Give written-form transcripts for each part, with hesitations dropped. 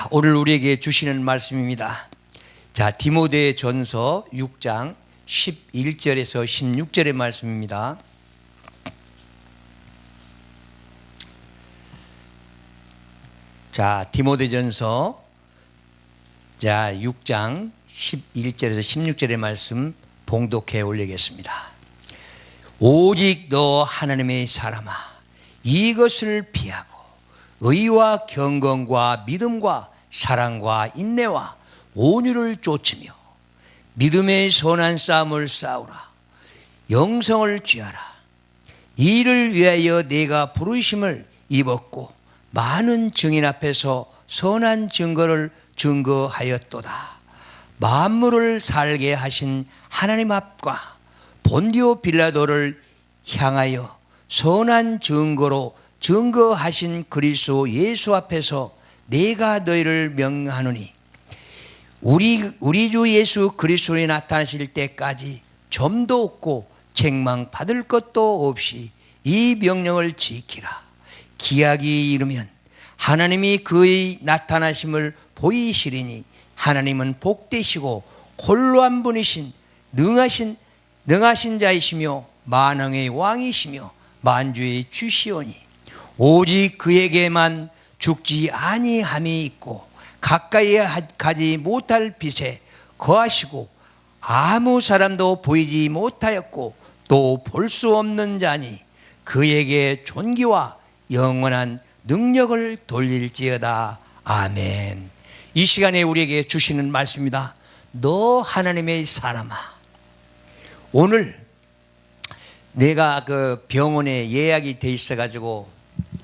자, 오늘 우리에게 주시는 말씀입니다. 자, 디모데 전서 6장 11절에서 16절의 말씀입니다. 자, 디모데 전서 6장 11절에서 16절의 말씀 봉독해 올리겠습니다. 오직 너 하나님의 사람아, 이것을 피하고 의와 경건과 믿음과 사랑과 인내와 온유를 좇으며 믿음의 선한 싸움을 싸우라. 영성을 취하라. 이를 위하여 내가 부르심을 입었고 많은 증인 앞에서 선한 증거를 증거하였도다. 만물을 살게 하신 하나님 앞과 본디오 빌라도를 향하여 선한 증거로 증거하신 그리스도 예수 앞에서 내가 너희를 명하노니 우리 주 예수 그리스도에 나타나실 때까지 점도 없고 책망 받을 것도 없이 이 명령을 지키라. 기약이 이르면 하나님이 그의 나타나심을 보이시리니 하나님은 복되시고 홀로 한 분이신 능하신 자이시며 만왕의 왕이시며 만주의 주시오니 오직 그에게만 죽지 아니함이 있고 가까이 가지 못할 빛에 거하시고 아무 사람도 보이지 못하였고 또 볼 수 없는 자니 그에게 존귀와 영원한 능력을 돌릴지어다. 아멘. 이 시간에 우리에게 주시는 말씀입니다. 너 하나님의 사람아. 오늘 내가 그 병원에 예약이 돼 있어가지고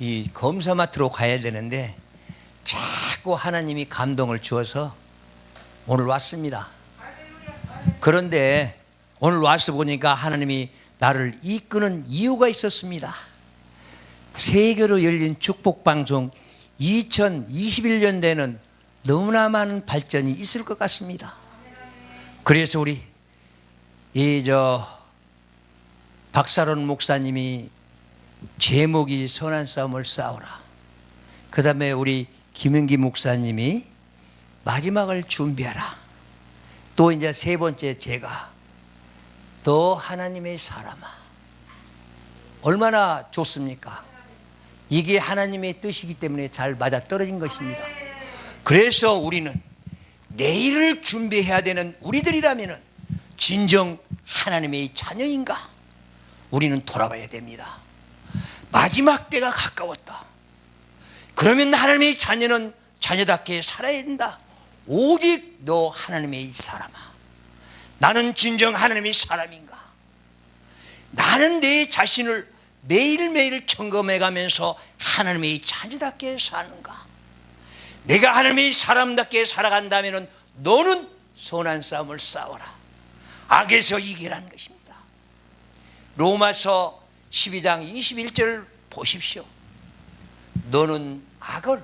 이 검사 맡으러 가야 되는데 자꾸 하나님이 감동을 주어서 오늘 왔습니다. 그런데 오늘 와서 보니까 하나님이 나를 이끄는 이유가 있었습니다. 세계로 열린 축복방송 2021년대는 너무나 많은 발전이 있을 것 같습니다. 그래서 우리 박사론 목사님이 제목이 선한 싸움을 싸우라. 그 다음에 우리 김은기 목사님이 마지막을 준비하라. 또 이제 세 번째 제가 너 하나님의 사람아. 얼마나 좋습니까? 이게 하나님의 뜻이기 때문에 잘 맞아떨어진 것입니다. 그래서 우리는 내일을 준비해야 되는 우리들이라면 진정 하나님의 자녀인가? 우리는 돌아봐야 됩니다. 마지막 때가 가까웠다. 그러면 하나님의 자녀는 자녀답게 살아야 된다. 오직 너 하나님의 사람아. 나는 진정 하나님의 사람인가? 나는 내 자신을 매일매일 점검해가면서 하나님의 자녀답게 사는가? 내가 하나님의 사람답게 살아간다면 너는 선한 싸움을 싸워라. 악에서 이기라는 것입니다. 로마서 12장 21절을 보십시오. 너는 악을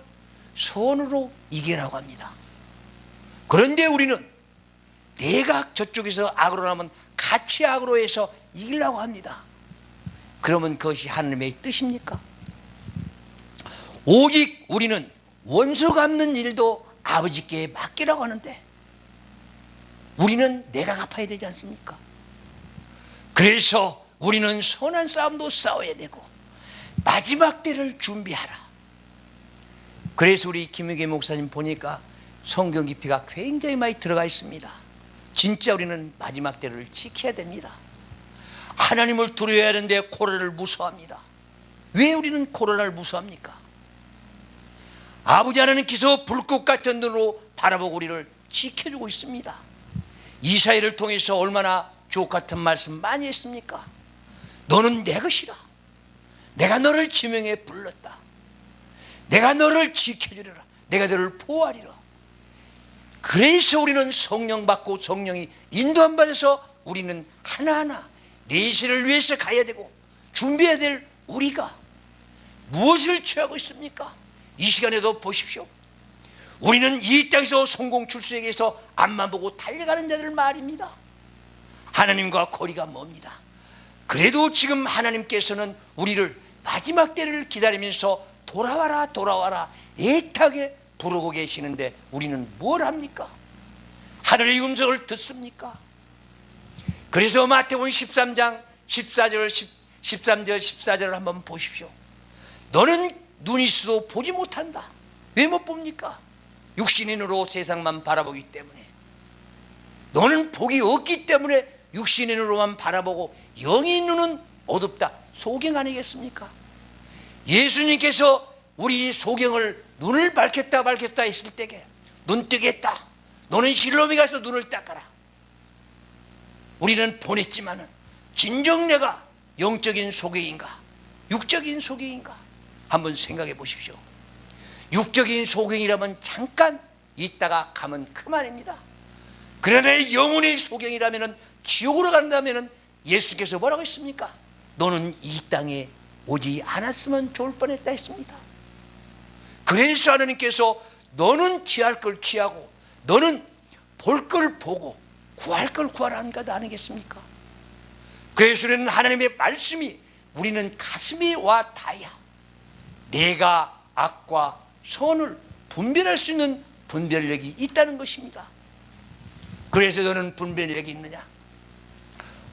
선으로 이기라고 합니다. 그런데 우리는 내가 저쪽에서 악으로 하면 같이 악으로 해서 이기려고 합니다. 그러면 그것이 하나님의 뜻입니까? 오직 우리는 원수 갚는 일도 아버지께 맡기라고 하는데 우리는 내가 갚아야 되지 않습니까? 그래서 우리는 선한 싸움도 싸워야 되고 마지막 때를 준비하라. 그래서 우리 김유계 목사님 보니까 성경 깊이가 굉장히 많이 들어가 있습니다. 진짜 우리는 마지막 때를 지켜야 됩니다. 하나님을 두려워해야 하는데 코로나를 무서워합니다. 왜 우리는 코로나를 무서워합니까? 아버지 하나님께서 불꽃 같은 눈으로 바라보고 우리를 지켜주고 있습니다. 이사야를 통해서 얼마나 주옥 같은 말씀 많이 했습니까? 너는 내 것이라. 내가 너를 지명해 불렀다. 내가 너를 지켜주리라. 내가 너를 보호하리라. 그래서 우리는 성령 받고 성령이 인도함 받아서 우리는 하나하나 내세를 위해서 가야 되고 준비해야 될 우리가 무엇을 취하고 있습니까? 이 시간에도 보십시오. 우리는 이 땅에서 성공 출세하기 위해서 앞만 보고 달려가는 자들 말입니다. 하나님과 거리가 멉니다. 그래도 지금 하나님께서는 우리를 마지막 때를 기다리면서 돌아와라 돌아와라 애타게 부르고 계시는데 우리는 뭘 합니까? 하늘의 음성을 듣습니까? 그래서 마태복음 13장 13절 14절을 한번 보십시오. 너는 눈이 있어도 보지 못한다. 왜 못 봅니까? 육신인으로 세상만 바라보기 때문에. 너는 복이 없기 때문에 육신인으로만 바라보고 영의 눈은 어둡다. 소경 아니겠습니까? 예수님께서 우리 소경을 눈을 밝혔다 했을 때에 눈 뜨겠다. 너는 실로미 가서 눈을 닦아라. 우리는 보냈지만은 진정 내가 영적인 소경인가 육적인 소경인가 한번 생각해 보십시오. 육적인 소경이라면 잠깐 있다가 가면 그만입니다. 그러나 영혼의 소경이라면 지옥으로 간다면 예수께서 뭐라고 했습니까? 너는 이 땅에 오지 않았으면 좋을 뻔했다 했습니다. 그래서 하나님께서 너는 취할 걸 취하고 너는 볼 걸 보고 구할 걸 구하라는 것 아니겠습니까? 그래서 우리는 하나님의 말씀이 우리는 가슴이 와 닿아야 내가 악과 선을 분별할 수 있는 분별력이 있다는 것입니다. 그래서 너는 분별력이 있느냐?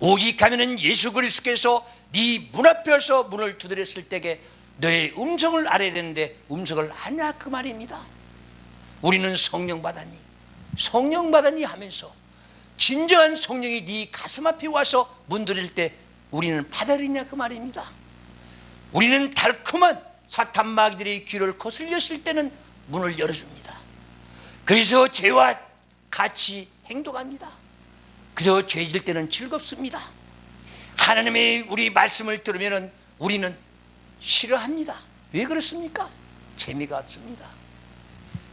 오직 하면은 예수 그리스도께서 네 문 앞에서 문을 두드렸을 때에 너의 음성을 알아야 되는데 음성을 아냐 그 말입니다. 우리는 성령 받았니 하면서 진정한 성령이 네 가슴 앞에 와서 문 두드릴 때 우리는 받아들이냐 그 말입니다. 우리는 달콤한 사탄 마귀들의 귀를 거슬렸을 때는 문을 열어줍니다. 그래서 죄와 같이 행동합니다. 그래서 죄질 때는 즐겁습니다. 하나님의 우리 말씀을 들으면 우리는 싫어합니다. 왜 그렇습니까? 재미가 없습니다.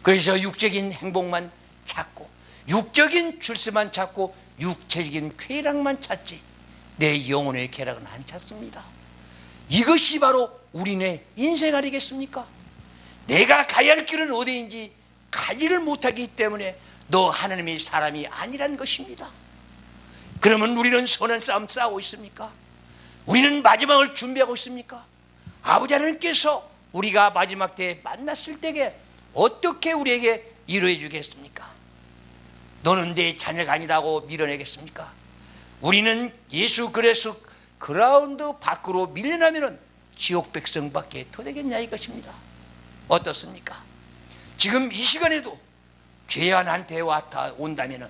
그래서 육적인 행복만 찾고 육적인 출세만 찾고 육체적인 쾌락만 찾지 내 영혼의 쾌락은 안 찾습니다. 이것이 바로 우리네 인생 아니겠습니까? 내가 가야 할 길은 어디인지 가지를 못하기 때문에 너 하나님의 사람이 아니란 것입니다. 그러면 우리는 선한 싸움 싸우고 있습니까? 우리는 마지막을 준비하고 있습니까? 아버지 하나님께서 우리가 마지막 때에 만났을 때에 어떻게 우리에게 이루어 주겠습니까? 너는 내 자녀가 아니라고 밀어내겠습니까? 우리는 예수 그리스도 그라운드 밖으로 밀려나면 지옥 백성밖에 더 되겠냐 이것입니다. 어떻습니까? 지금 이 시간에도 죄한한테 온다면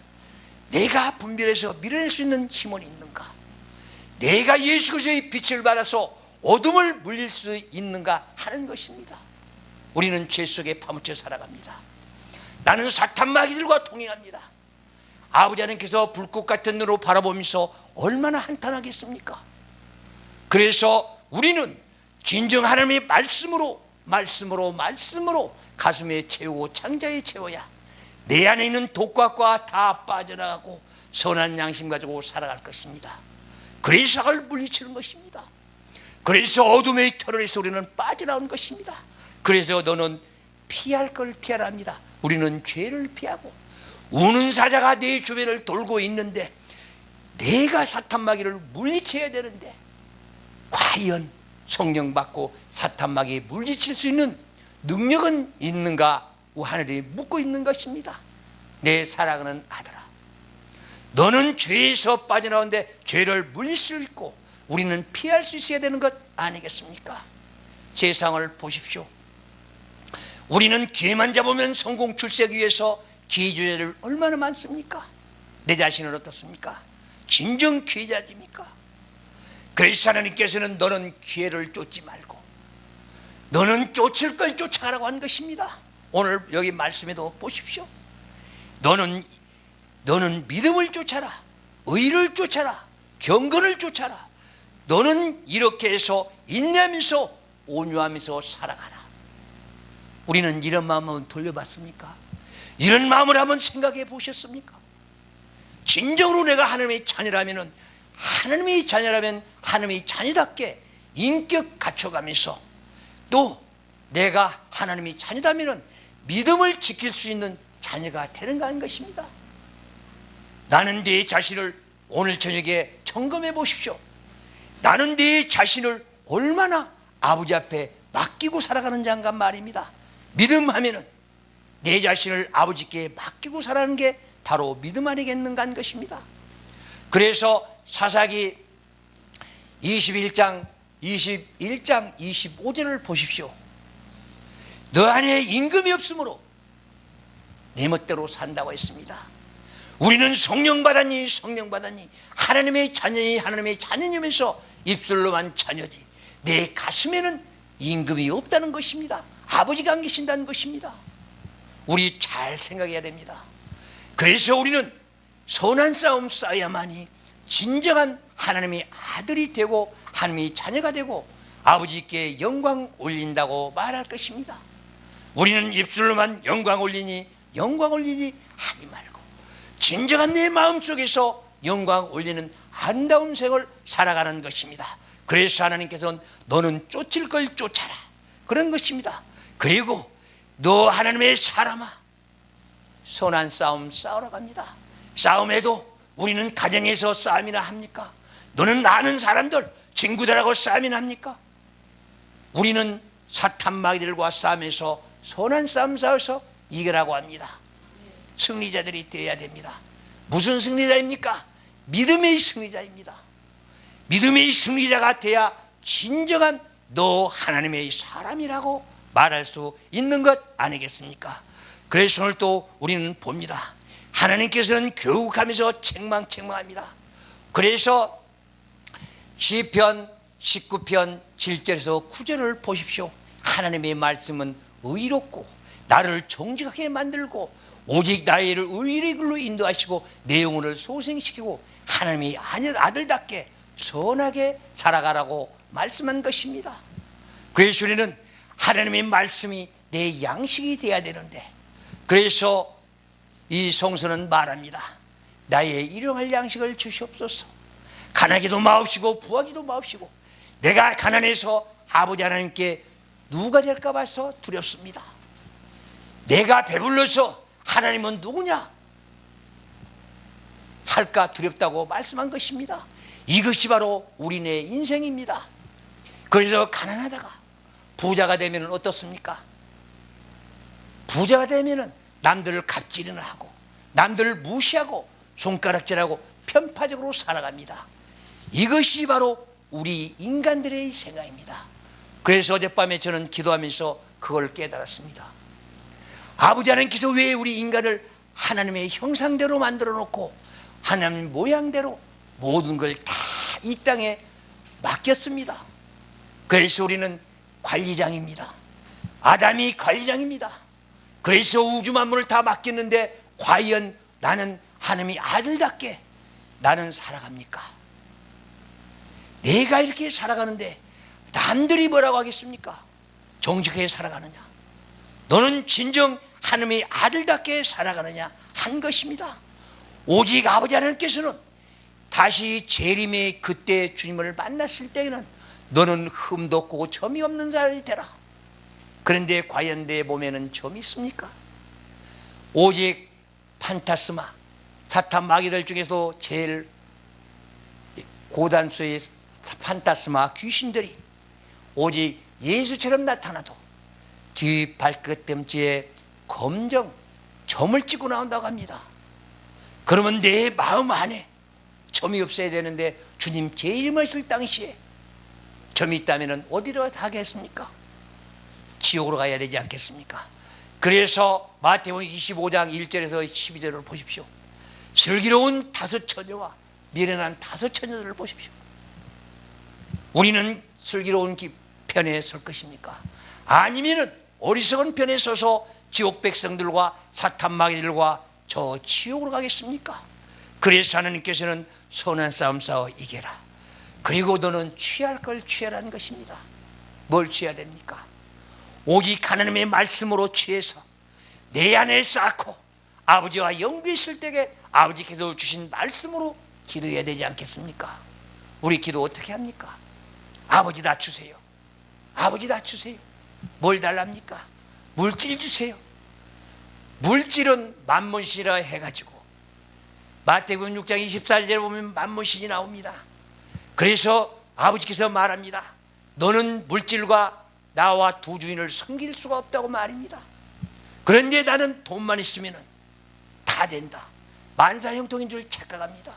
내가 분별해서 밀어낼 수 있는 힘은 있는가? 내가 예수 그리스도의 빛을 받아서 어둠을 물릴 수 있는가 하는 것입니다. 우리는 죄 속에 파묻혀 살아갑니다. 나는 사탄 마귀들과 동행합니다. 아버지 하나님께서 불꽃 같은 눈으로 바라보면서 얼마나 한탄하겠습니까? 그래서 우리는 진정 하나님의 말씀으로 가슴에 채우고 창자에 채워야 내 안에 있는 독과가 다 빠져나가고 선한 양심 가지고 살아갈 것입니다. 그래서 악을 물리치는 것입니다. 그래서 어둠의 터널에서 우리는 빠져나온 것입니다. 그래서 너는 피할 걸 피하라 합니다. 우리는 죄를 피하고 우는 사자가 내 주변을 돌고 있는데 내가 사탄 마귀를 물리쳐야 되는데 과연 성령 받고 사탄 마귀에 물리칠 수 있는 능력은 있는가? 하늘이 묻고 있는 것입니다. 내 사랑하는 아들아, 너는 죄에서 빠져나오는데 죄를 물릴 수 있고 우리는 피할 수 있어야 되는 것 아니겠습니까? 세상을 보십시오. 우리는 기회만 잡으면 성공 출세하기 위해서 기회주의를 얼마나 많습니까? 내 자신은 어떻습니까? 진정 기회자입니까? 그래서 하나님께서는 너는 기회를 쫓지 말고 너는 쫓을 걸 쫓아가라고 한 것입니다. 오늘 여기 말씀에도 보십시오. 너는 믿음을 쫓아라, 의를 쫓아라, 경건을 쫓아라. 너는 이렇게 해서 인내하면서 온유하면서 살아가라. 우리는 이런 마음을 한번 돌려봤습니까? 이런 마음을 한번 생각해 보셨습니까? 진정으로 내가 하나님의 자녀라면 하나님의 자녀답게 인격 갖춰가면서 또 내가 하나님의 자녀다면 믿음을 지킬 수 있는 자녀가 되는 거 아닌 것입니다. 나는 내 자신을 오늘 저녁에 점검해 보십시오. 나는 내 자신을 얼마나 아버지 앞에 맡기고 살아가는 자인가 말입니다. 믿음하면은 내 자신을 아버지께 맡기고 살아가는 게 바로 믿음 아니겠는가 하는 것입니다. 그래서 사사기 21장 25절을 보십시오. 너 안에 임금이 없으므로 내 멋대로 산다고 했습니다. 우리는 성령 받았니 하나님의 자녀니 하나님의 자녀님에서 입술로만 자녀지 내 가슴에는 임금이 없다는 것입니다. 아버지가 안 계신다는 것입니다. 우리 잘 생각해야 됩니다. 그래서 우리는 선한 싸움 싸야만이 진정한 하나님의 아들이 되고 하나님의 자녀가 되고 아버지께 영광 올린다고 말할 것입니다. 우리는 입술로만 영광 올리니 하지 말고 진정한 내 마음속에서 영광 올리는 아름다운 생을 살아가는 것입니다. 그래서 하나님께서는 너는 쫓을 걸 쫓아라 그런 것입니다. 그리고 너 하나님의 사람아 선한 싸움 싸우러 갑니다. 싸움에도 우리는 가정에서 싸움이나 합니까? 너는 아는 사람들 친구들하고 싸움이나 합니까? 우리는 사탄 마귀들과 싸움에서 선한 싸움 싸워서 이기라고 합니다. 승리자들이 되어야 됩니다. 무슨 승리자입니까? 믿음의 승리자입니다. 믿음의 승리자가 돼야 진정한 너 하나님의 사람이라고 말할 수 있는 것 아니겠습니까? 그래서 오늘 또 우리는 봅니다. 하나님께서는 교육하면서 책망합니다. 그래서 시편 19편 7절에서 9절을 보십시오. 하나님의 말씀은 의롭고 나를 정직하게 만들고 오직 나의 의의 길로 인도하시고 내 영혼을 소생시키고 하나님의 아들답게 선하게 살아가라고 말씀한 것입니다. 그래서 우리는 하나님의 말씀이 내 양식이 되어야 되는데 그래서 이 성서는 말합니다. 나의 일용할 양식을 주시옵소서. 가난하기도 마옵시고 부하기도 마옵시고 내가 가난해서 아버지 하나님께 누가 될까 봐서 두렵습니다. 내가 배불러서 하나님은 누구냐 할까 두렵다고 말씀한 것입니다. 이것이 바로 우리네 인생입니다. 그래서 가난하다가 부자가 되면 어떻습니까? 부자가 되면 남들을 갑질이나 하고 남들을 무시하고 손가락질하고 편파적으로 살아갑니다. 이것이 바로 우리 인간들의 생각입니다. 그래서 어젯밤에 저는 기도하면서 그걸 깨달았습니다. 아버지 하나님께서 왜 우리 인간을 하나님의 형상대로 만들어 놓고 하나님 모양대로 모든 걸 다 이 땅에 맡겼습니다. 그래서 우리는 관리장입니다. 아담이 관리장입니다. 그래서 우주 만물을 다 맡겼는데 과연 나는 하나님의 아들답게 나는 살아갑니까? 내가 이렇게 살아가는데 남들이 뭐라고 하겠습니까? 정직하게 살아가느냐? 너는 진정 하나님의 아들답게 살아가느냐 한 것입니다. 오직 아버지 하나님께서는 다시 재림의 그때 주님을 만났을 때에는 너는 흠도 없고 점이 없는 자들이 되라. 그런데 과연 내 몸에는 점이 있습니까? 오직 판타스마 사탄 마귀들 중에서 제일 고단수의 판타스마 귀신들이 오직 예수처럼 나타나도 뒤 발끝꿈치에 검정 점을 찍고 나온다고 합니다. 그러면 내 마음 안에 점이 없어야 되는데 주님 재림하실 당시에 점이 있다면 어디로 가겠습니까? 지옥으로 가야 되지 않겠습니까? 그래서 마태복음 25장 1절에서 12절을 보십시오. 슬기로운 다섯 처녀와 미련한 다섯 처녀들을 보십시오. 우리는 슬기로운 편에 설 것입니까? 아니면은 어리석은 편에 서서 지옥 백성들과 사탄 마귀들과 저 지옥으로 가겠습니까? 그래서 하나님께서는 선한 싸움 싸워 이겨라. 그리고 너는 취할 걸 취하라는 것입니다. 뭘 취해야 됩니까? 오직 하나님의 말씀으로 취해서 내 안에 쌓고 아버지와 영계 있을 때에 아버지께서 주신 말씀으로 기도해야 되지 않겠습니까? 우리 기도 어떻게 합니까? 아버지 다 주세요. 아버지 다 주세요. 뭘 달랍니까? 물질 주세요. 물질은 만문신이라 해가지고 마태복음 6장 24절에 보면 만문신이 나옵니다. 그래서 아버지께서 말합니다. 너는 물질과 나와 두 주인을 섬길 수가 없다고 말입니다. 그런데 나는 돈만 있으면 다 된다. 만사형통인 줄 착각합니다.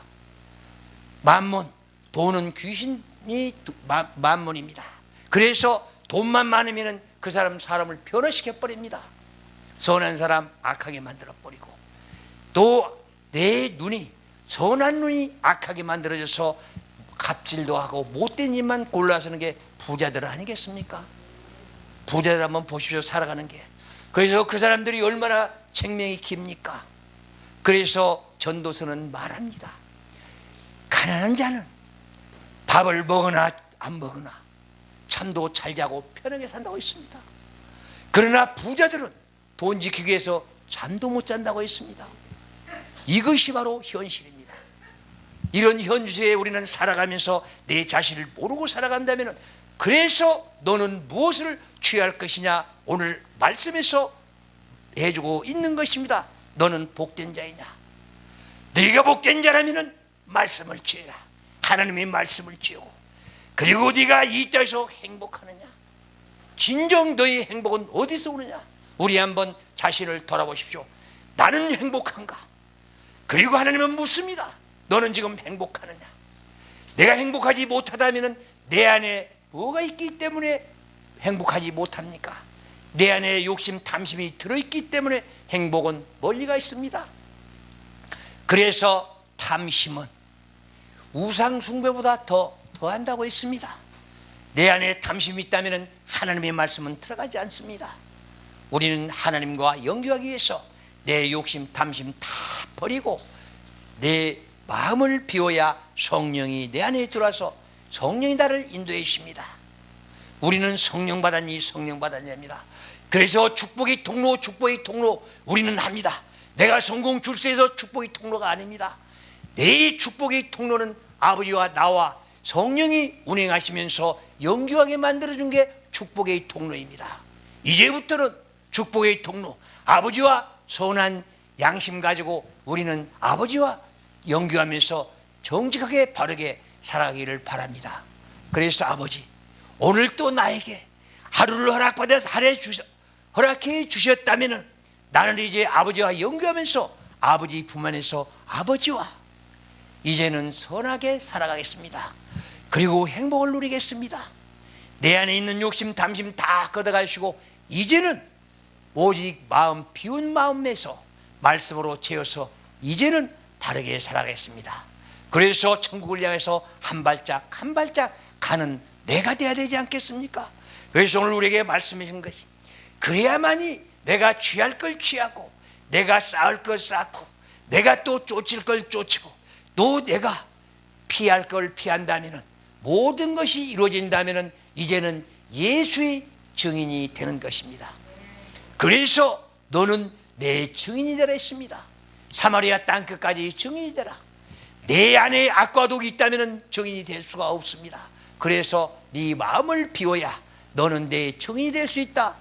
만몬, 돈은 귀신이 만몬입니다. 그래서 돈만 많으면 그 사람을 변화시켜 버립니다. 선한 사람 악하게 만들어 버리고, 또 내 눈이, 선한 눈이 악하게 만들어져서 갑질도 하고 못된 일만 골라서는 게 부자들 아니겠습니까? 부자들 한번 보십시오, 살아가는 게. 그래서 그 사람들이 얼마나 생명이 깁니까? 그래서 전도서는 말합니다. 가난한 자는 밥을 먹으나 안 먹으나 잠도 잘 자고 편하게 산다고 했습니다. 그러나 부자들은 돈 지키기 위해서 잠도 못 잔다고 했습니다. 이것이 바로 현실입니다. 이런 현실에 우리는 살아가면서 내 자신을 모르고 살아간다면, 그래서 너는 무엇을 취할 것이냐, 오늘 말씀에서 해주고 있는 것입니다. 너는 복된 자이냐? 네가 복된 자라면 말씀을 지어라. 하나님의 말씀을 지고, 그리고 네가 이 땅에서 행복하느냐? 진정 너의 행복은 어디서 오느냐? 우리 한번 자신을 돌아보십시오. 나는 행복한가? 그리고 하나님은 묻습니다. 너는 지금 행복하느냐? 내가 행복하지 못하다면 내 안에 뭐가 있기 때문에 행복하지 못합니까? 내 안에 욕심, 탐심이 들어있기 때문에 행복은 멀리가 있습니다. 그래서 탐심은 우상 숭배보다 더한다고 했습니다. 내 안에 탐심이 있다면 하나님의 말씀은 들어가지 않습니다. 우리는 하나님과 연결하기 위해서 내 욕심, 탐심 다 버리고 내 마음을 비워야 성령이 내 안에 들어와서 성령이 나를 인도해 주십니다. 우리는 성령 받았니, 성령 받았냐입니다. 그래서 축복의 통로, 축복의 통로 우리는 합니다. 내가 성공 출세해서 축복의 통로가 아닙니다. 내 축복의 통로는 아버지와 나와 성령이 운행하시면서 연결하게 만들어준 게 축복의 통로입니다. 이제부터는 축복의 통로, 아버지와 선한 양심 가지고 우리는 아버지와 연결하면서 정직하게 바르게 살아가기를 바랍니다. 그래서 아버지, 오늘 또 나에게 하루를 허락해 주셨다면 나는 이제 아버지와 연결하면서 아버지 품 안에서 아버지와 이제는 선하게 살아가겠습니다. 그리고 행복을 누리겠습니다. 내 안에 있는 욕심, 탐심 다 걷어가시고 이제는 오직 마음 비운 마음에서 말씀으로 채워서 이제는 바르게 살아가겠습니다. 그래서 천국을 향해서 한 발짝 한 발짝 가는 내가 돼야 되지 않겠습니까? 그래서 오늘 우리에게 말씀해 준 것이, 그래야만이 내가 취할 걸 취하고, 내가 쌓을 걸 쌓고, 내가 또 쫓을 걸 쫓고, 또 내가 피할 걸 피한다면 모든 것이 이루어진다면 이제는 예수의 증인이 되는 것입니다. 그래서 너는 내 증인이 되라 했습니다. 사마리아 땅끝까지 증인이 되라. 내 안에 악과 독이 있다면 증인이 될 수가 없습니다. 그래서 네 마음을 비워야 너는 내 증인이 될 수 있다.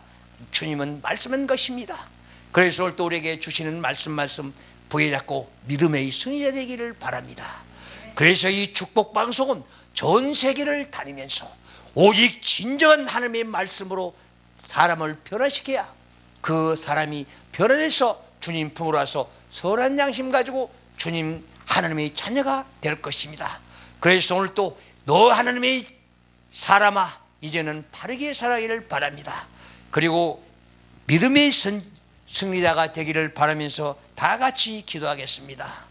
주님은 말씀한 것입니다. 그래서 오늘 또 우리에게 주시는 말씀 부여잡고 믿음의 승리자 되기를 바랍니다. 그래서 이 축복 방송은 전 세계를 다니면서 오직 진정한 하나님의 말씀으로 사람을 변화시켜야 그 사람이 변화돼서 주님 품으로 와서 선한 양심 가지고 주님 하나님의 자녀가 될 것입니다. 그래서 오늘 또 너 하나님의 사람아 이제는 바르게 살아가기를 바랍니다. 그리고 믿음의 승리자가 되기를 바라면서 다 같이 기도하겠습니다.